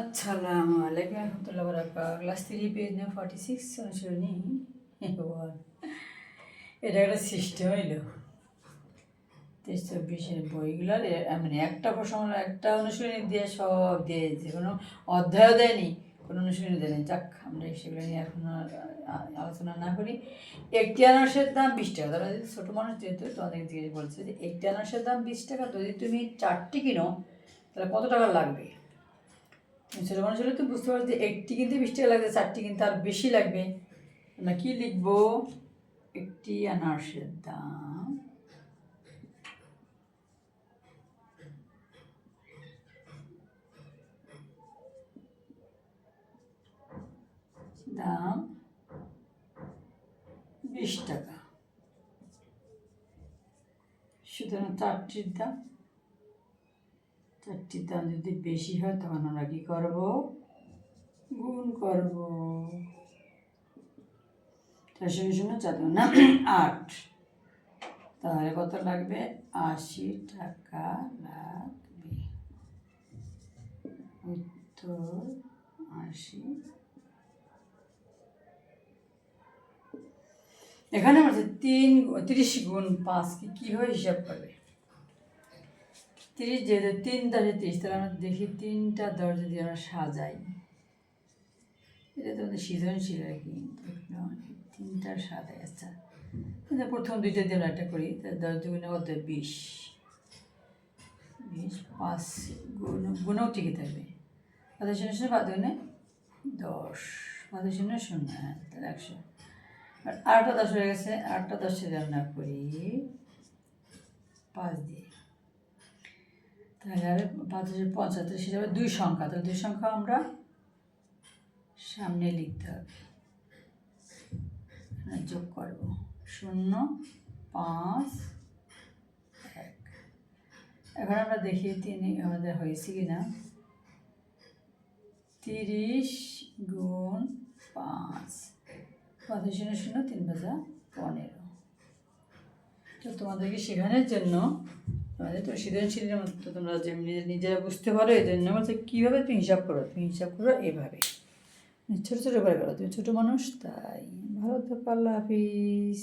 আসসালামু আলাইকুম রহমতুল্লাহ বারাকাতুহু ক্লাস 3 পেজ না 46 অনুসরণী এটা একটা সিস্টেম হইল 23-24 বইগুলোর মানে একটা প্রশ্ন একটা অনুশীলনী দিয়ে সব দিয়ে যে কোনো অধ্যায়ও দেয়নি, কোনো অনুশীলনী দেয়নি। যাক, আমরা সেগুলো নিয়ে এখন আলোচনা না করি। একটি আনারসের দাম 20 টাকা। তারা যদি ছোটো মানুষ যেহেতু তোমাদের জিজ্ঞেস বলছে যে একটি আনারসের দাম 20 টাকা, যদি তুমি 4টি কিনো তাহলে কত টাকা লাগবে? ছোটো মানুষ হলে তো বুঝতে পারছি যে একটি কিনতে 20 টাকা লাগবে, 4টি কিনতে আর বেশি লাগবে। আমরা কী লিখবো? একটি আনারসের দাম দাম 20 টাকা। সুতরাং 4টির দাম যদি বেশি হয় তখন আমরা কী করব? গুণ করব। 4 না 8, তাহলে কত লাগবে? 80 টাকা লাগবে। উত্তর 80। এখানে বলছে 30 গুণ 5 কীভাবে হিসাব করবে? 30 যেহেতু 3 10 30, তাহলে আমরা দেখি 3টা 10 যদি আমরা সাজাই, এটা তো আমাদের সৃজনশীল আর কি। 3টা সাজাই। আচ্ছা, প্রথম 2টা দিয়ে আমরা একটা করি, তাহলে 10 দুগুণে কত? 20। 5 গুণও ঠিকই থাকবে। 5 0 5 দুগুণে 10, 5 0 0, হ্যাঁ, তাহলে 100। আর 8টা 10 হয়ে গেছে। 8টা 10 যদি আমরা করি 5 দিয়ে, তাহলে হবে 5 75, সেটা হবে 2 সংখ্যা। তাহলে 2 সংখ্যা আমরা সামনে লিখতে হবে, যোগ করব 0 5 1। এখন আমরা দেখি আমাদের হয়েছে কি না। 30 গুণ 5, 5 0 0, 3 5 15। তো তোমাদেরকে শেখানোর জন্য তোমাদের তো সৃজনশীলের মতো তোমরা যেমনি নিজেরা বুঝতে পারো, এই জন্য বলছে কীভাবে তুমি হিসাব করো। তুমি হিসাব করো এভাবে, ছোটো ছোটো করে করো, তুমি ছোটো মানুষ তাই। ভালো থেকো, আল্লাহ হাফিজ।